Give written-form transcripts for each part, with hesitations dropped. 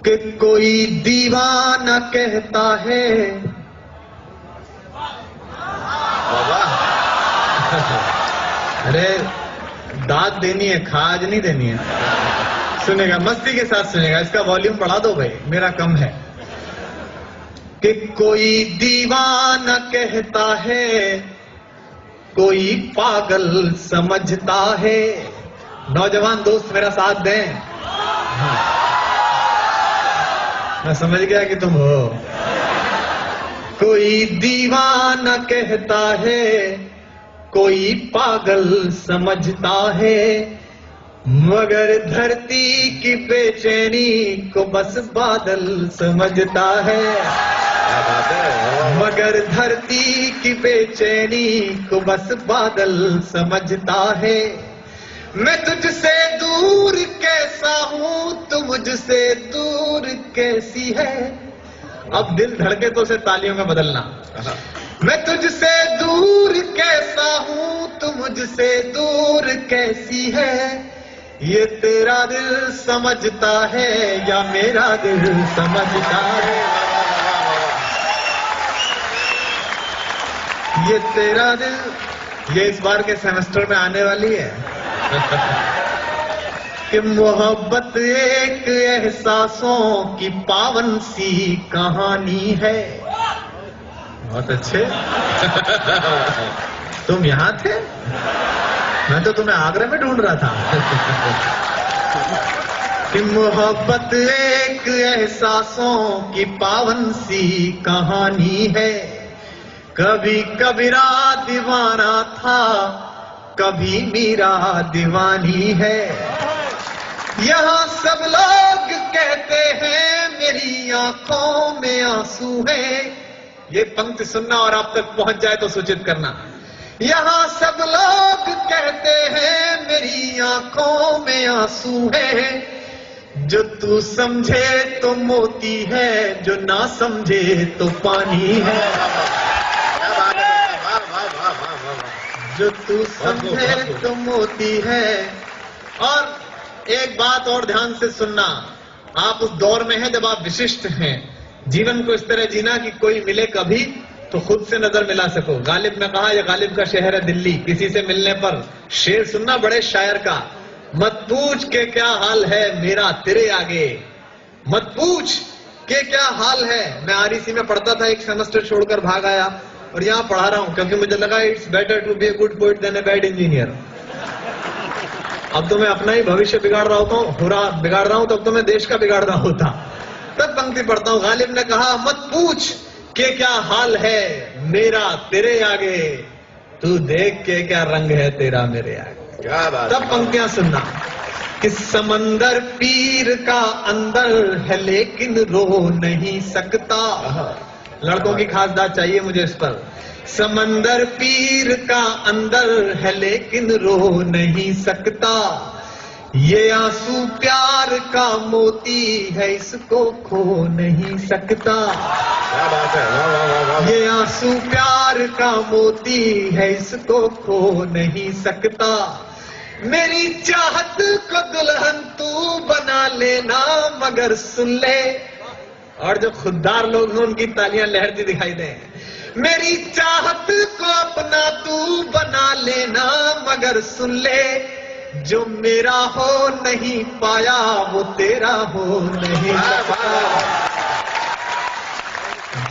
कि कोई दीवाना कहता है। अरे दाद देनी है, खाज नहीं देनी है। सुनेगा, मस्ती के साथ सुनेगा। इसका वॉल्यूम बढ़ा दो भाई, मेरा कम है। कि कोई दीवाना कहता है, कोई पागल समझता है। नौजवान दोस्त मेरा साथ दें। मैं समझ गया कि तुम हो। कोई दीवाना कहता है, कोई पागल समझता है, मगर धरती की बेचैनी को बस बादल समझता है। मगर धरती की बेचैनी को बस बादल समझता है। मैं तुझसे दूर कैसा हूं, तू मुझसे दूर कैसी है। अब दिल धड़के तो उसे तालियों में बदलना। मैं तुझसे दूर कैसा हूं, तू मुझसे दूर कैसी है। ये तेरा दिल समझता है या मेरा दिल समझता है। ये तेरा दिल, ये इस बार के सेमेस्टर में आने वाली है। कि मोहब्बत एक एहसासों की पावन सी कहानी है। बहुत अच्छे। तुम यहां थे? मैं तो तुम्हें आगरा में ढूंढ रहा था। कि मोहब्बत एक एहसासों की पावन सी कहानी है। कभी कबीरा दीवाना था, कभी मीरा दीवानी है। यहाँ सब लोग कहते हैं मेरी आंखों में आंसू है। ये पंक्ति सुनना और आप तक पहुंच जाए तो सूचित करना। यहाँ सब लोग कहते हैं मेरी आंखों में आंसू है। जो तू समझे तो मोती है, जो ना समझे तो पानी है। जो तू समझे तो मोती है। और एक बात और ध्यान से सुनना, आप उस दौर में हैं जब आप विशिष्ट हैं। जीवन को इस तरह जीना कि कोई मिले कभी तो खुद से नजर मिला सको। गालिब ने कहा, यह गालिब का शहर है दिल्ली, किसी से मिलने पर शेर सुनना बड़े शायर का। मत पूछ के क्या हाल है मेरा तेरे आगे, मत पूछ के क्या हाल है। मैं आरईसी में पढ़ता था, एक सेमेस्टर छोड़कर भाग आया और यहाँ पढ़ा रहा हूं क्योंकि मुझे लगा it's better to be a good poet than a bad engineer. अब तो मैं अपना ही भविष्य बिगाड़ रहा होता हूँ, बिगाड़ रहा हूं, तो अब तो मैं देश का बिगाड़ रहा होता। तब पंक्ति पढ़ता हूँ। गालिब ने कहा, मत पूछ के क्या हाल है मेरा तेरे आगे, तू देख के क्या रंग है तेरा मेरे आगे। क्या बात। तब पंक्तियां सुनना कि समंदर पीर का अंदर है लेकिन रो नहीं सकता। लड़कों की खास बात चाहिए मुझे इस पर। समंदर पीर का अंदर है लेकिन रो नहीं सकता। ये आंसू प्यार का मोती है, इसको खो नहीं सकता। क्या बात है, वाह वाह वाह। ये आंसू प्यार का मोती है, इसको खो नहीं सकता। मेरी चाहत को दुल्हन तू बना लेना, मगर सुन ले। और जो खुददार लोग हैं उनकी तालियां लहरती दिखाई दे। मेरी चाहत को अपना तू बना लेना, मगर सुन ले। जो मेरा हो नहीं पाया वो तेरा हो नहीं पाया।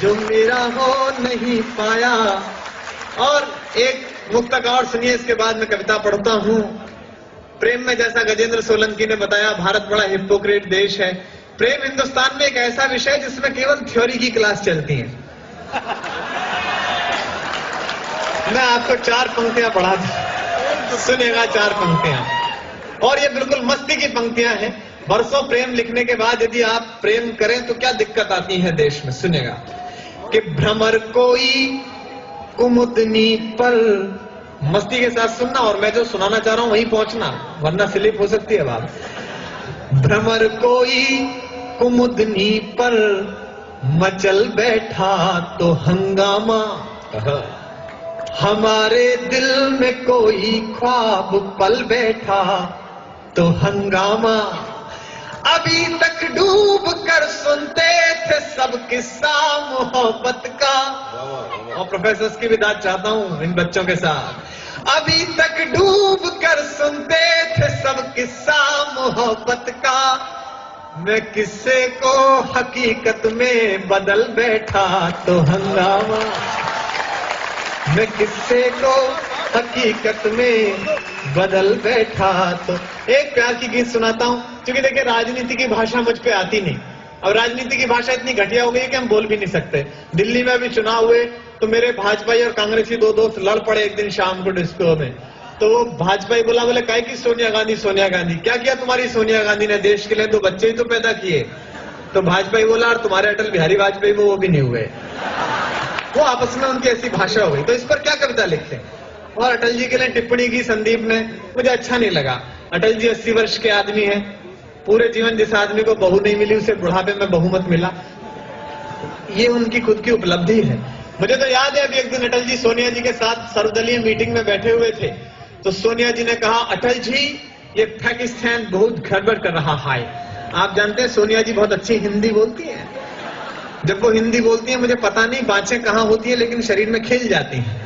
जो मेरा हो नहीं पाया। और एक मुक्तक और सुनिए, इसके बाद में कविता पढ़ता हूं। प्रेम में जैसा गजेंद्र सोलंकी ने बताया, भारत बड़ा हिपोक्रेट देश है। प्रेम हिंदुस्तान में एक ऐसा विषय जिसमें केवल थ्योरी की क्लास चलती है। मैं आपको 4 पंक्तियां पढ़ा दूं, सुनेगा 4 पंक्तियां। और ये बिल्कुल मस्ती की पंक्तियां हैं। बरसों प्रेम लिखने के बाद यदि आप प्रेम करें तो क्या दिक्कत आती है देश में। सुनेगा कि भ्रमर कोई कुमुदनी पर, मस्ती के साथ सुनना और मैं जो सुनाना चाह रहा हूं वहीं पहुंचना, वरना स्लिप हो सकती है बात। भ्रमर कोई कुमुदनी पर मचल बैठा तो हंगामा। हमारे दिल में कोई ख्वाब पल बैठा तो हंगामा। अभी तक डूब कर किस्सा मोहब्बत का। और प्रोफेसर्स की भी दाद चाहता हूं इन बच्चों के साथ। अभी तक डूब कर सुनते थे सब किस्सा मोहब्बत का, मैं किस्से को हकीकत में बदल बैठा तो हंगामा। मैं किस्से को हकीकत में बदल बैठा तो। एक प्यार की गीत सुनाता हूं, क्योंकि देखिए राजनीति की भाषा मुझ पे आती नहीं, और राजनीति की भाषा इतनी घटिया हो गई है कि हम बोल भी नहीं सकते। दिल्ली में अभी चुनाव हुए तो मेरे भाजपाई और कांग्रेसी दो दोस्त लड़ पड़े एक दिन शाम को डिस्को में। तो वो भाजपाई बोले काहे की सोनिया गांधी, सोनिया गांधी क्या किया तुम्हारी सोनिया गांधी ने देश के लिए? 2 बच्चे ही तो पैदा किए। तो भाजपाई बोला और तुम्हारे अटल बिहारी वाजपेयी वो भी नहीं हुए। वो आपस में उनकी ऐसी भाषा हो गई। तो इस पर क्या कविता लिखते हैं? और अटल जी के लिए टिप्पणी की संदीप ने, मुझे अच्छा नहीं लगा। अटल जी 80 वर्ष के आदमी हैं, पूरे जीवन जिस आदमी को बहू नहीं मिली उसे बुढ़ापे में बहुमत मिला, ये उनकी खुद की उपलब्धि है। मुझे तो याद है अभी एक दिन अटल जी सोनिया जी के साथ सर्वदलीय मीटिंग में बैठे हुए थे, तो सोनिया जी ने कहा अटल जी ये पाकिस्तान बहुत गड़बड़ कर रहा है। आप जानते हैं सोनिया जी बहुत अच्छी हिंदी बोलती है। जब वो हिंदी बोलती है मुझे पता नहीं बाँचें कहाँ होती है, लेकिन शरीर में खिल जाती हैं।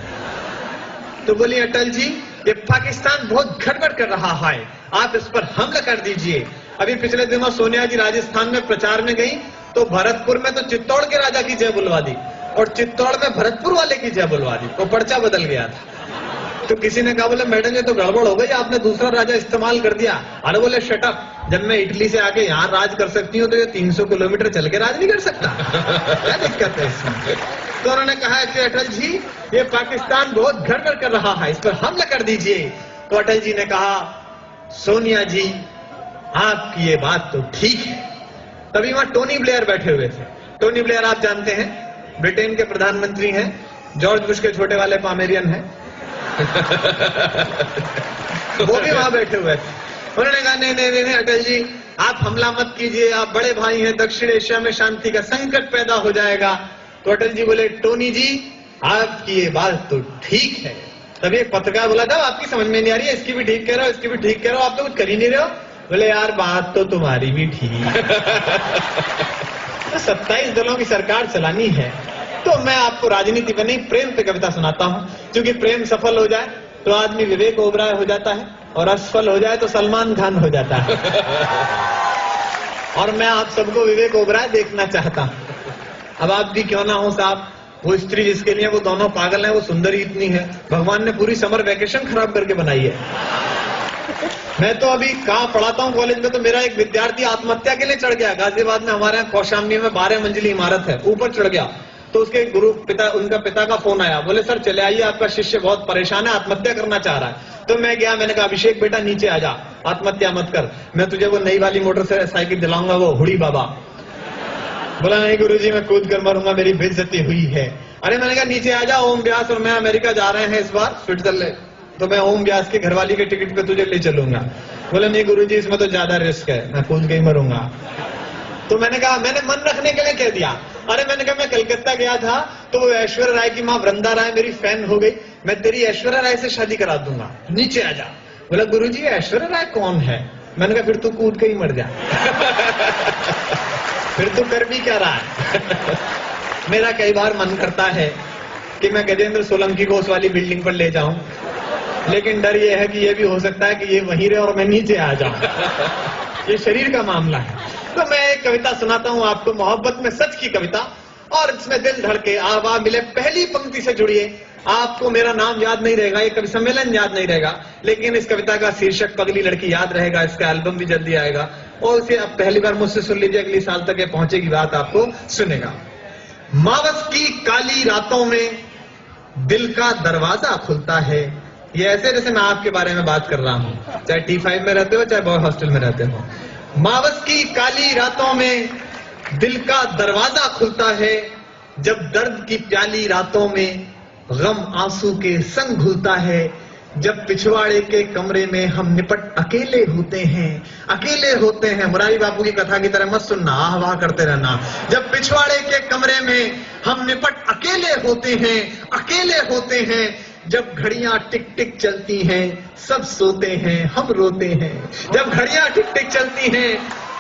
तो बोली अटल जी ये पाकिस्तान बहुत गड़बड़ कर रहा है, आप इस पर हमला कर दीजिए। अभी पिछले दिनों सोनिया जी राजस्थान में प्रचार में गई तो भरतपुर में तो चित्तौड़ के राजा की जय बुलवा दी और चित्तौड़ में भरतपुर वाले की जय बुलवा दी, वो पर्चा बदल गया था। तो किसी ने कहा बोले मैडम ये तो गड़बड़ हो गई, आपने दूसरा राजा इस्तेमाल कर दिया। अरे बोले शटअप, जब मैं इटली से आके यहाँ राज कर सकती हूँ तो ये 300 किलोमीटर चल के राज नहीं कर सकता? क्या दिक्कत है इसमें? तो उन्होंने कहा कि अटल जी ये पाकिस्तान बहुत गड़बड़ कर रहा है, इस पर हमला कर दीजिए। तो अटल जी ने कहा सोनिया जी आपकी ये बात तो ठीक है। तभी वहां टोनी ब्लेयर बैठे हुए थे। टोनी ब्लेयर आप जानते हैं ब्रिटेन के प्रधानमंत्री हैं, जॉर्ज बुश के छोटे वाले पामेरियन हैं। वो भी वहां बैठे हुए थे। उन्होंने कहा नहीं नहीं नहीं अटल जी आप हमला मत कीजिए, आप बड़े भाई हैं, दक्षिण एशिया में शांति का संकट पैदा हो जाएगा। तो अटल जी बोले टोनी जी आपकी ये बात तो ठीक है। तभी एक पत्रकार बोला था आपकी समझ में नहीं आ रही है, इसकी भी ठीक कह रहे हो, इसकी भी ठीक कह रहे हो, आप तो कुछ कर ही नहीं रहे हो। बोले यार बात तो तुम्हारी भी ठीक। तो 27 दलों की सरकार चलानी है, तो मैं आपको राजनीति पर नहीं प्रेम पे कविता सुनाता हूं। क्योंकि प्रेम सफल हो जाए तो आदमी विवेक ओबराय हो जाता है, और असफल हो जाए तो सलमान खान हो जाता है। और मैं आप सबको विवेक ओबराय देखना चाहता हूं। अब आप भी क्यों ना हो साहब, वो स्त्री जिसके लिए वो दोनों पागल हैं वो सुंदरी इतनी है, भगवान ने पूरी समर वैकेशन खराब करके बनाई है। मैं तो अभी कहाँ पढ़ाता हूँ कॉलेज में, तो मेरा एक विद्यार्थी आत्महत्या के लिए चढ़ गया। गाजियाबाद में हमारे यहाँ कौशाम्बी में 12 मंजिली इमारत है, ऊपर चढ़ गया। तो उसके गुरु पिता, उनका पिता का फोन आया, बोले सर चले आइए आपका शिष्य बहुत परेशान है, आत्महत्या करना चाह रहा है। तो मैं गया, मैंने कहा अभिषेक बेटा नीचे आ जा, आत्महत्या मत कर, मैं तुझे वो नई वाली मोटरसाइकिल दिलाऊंगा, वो हुड़ी बाबा। बोला नहीं गुरुजी मैं कूद कर मरूंगा, मेरी बेइज्जती हुई है। अरे मैंने कहा नीचे आ जा, ओम व्यास और मैं अमेरिका जा रहे हैं इस बार स्विट्जरलैंड, तो मैं ओम व्यास की घरवाली के टिकट पे तुझे ले चलूंगा। बोले नहीं गुरुजी इसमें तो ज्यादा रिस्क है, मैं कूद के ही मरूंगा। तो मैंने कहा मैंने मन रखने के लिए कह दिया। अरे मैंने कहा मैं कलकत्ता गया था तो वो ऐश्वर्या राय की माँ वृंदा राय मेरी फैन हो गई, मैं तेरी ऐश्वर्या राय से शादी करा दूंगा, नीचे आ जा। बोला गुरुजी ऐश्वर्या राय कौन है? मैंने कहा फिर तू कूद के ही मर जा। फिर तू कर भी क्या रहा है? मेरा कई बार मन करता है कि मैं गजेंद्र सोलंकी को उस वाली बिल्डिंग पर ले जाऊं, लेकिन डर ये है कि ये भी हो सकता है कि ये वहीं रहे और मैं नीचे आ जाऊं। ये शरीर का मामला है। तो मैं एक कविता सुनाता हूं आपको, मोहब्बत में सच की कविता, और इसमें दिल धड़के आवा मिले। पहली पंक्ति से जुड़िए, आपको मेरा नाम याद नहीं रहेगा, ये कवि सम्मेलन याद नहीं रहेगा, लेकिन इस कविता का शीर्षक पगली लड़की याद रहेगा। इसका एल्बम भी जल्दी आएगा, और इसे अब पहली बार मुझसे सुन लीजिए, अगली साल तक ये पहुंचेगी बात आपको सुनेगा। मावस की काली रातों में दिल का दरवाजा खुलता है। ये ऐसे जैसे मैं आपके बारे में बात कर रहा हूं, चाहे T5 में रहते हो चाहे बॉय हॉस्टल में रहते हो। मावस की काली रातों में दिल का दरवाजा खुलता है, जब दर्द की प्याली रातों में गम आंसू के संग घुलता है, जब पिछवाड़े के कमरे में हम निपट अकेले होते हैं, अकेले होते हैं। मुरारी बापू की कथा की तरह मत सुनना, आह वाह करते रहना। जब पिछवाड़े के कमरे में हम निपट अकेले होते हैं, अकेले होते हैं, जब घड़ियां टिक टिक चलती हैं सब सोते हैं हम रोते हैं। जब घड़ियां टिक टिक चलती हैं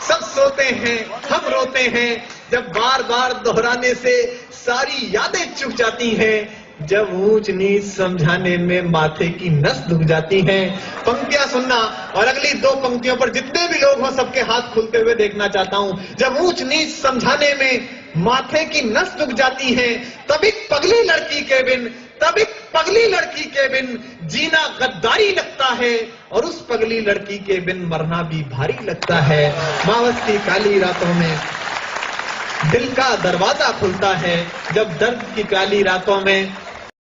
सब सोते हैं हम रोते हैं, जब बार बार दोहराने से सारी यादें चुक जाती हैं, जब ऊंच नीच समझाने में माथे की नस दुख जाती हैं। पंक्तियां सुनना और अगली 2 पंक्तियों पर जितने भी लोग हों सबके हाथ खुलते हुए देखना चाहता हूं। जब ऊंच नीच समझाने में माथे की नस दुख जाती है, तब एक पगली लड़की के बिन, तब एक पगली लड़की के बिन जीना गद्दारी लगता है, और उस पगली लड़की के बिन मरना भी भारी लगता है। मावस की काली रातों में दिल का दरवाजा खुलता है, जब दर्द की काली रातों में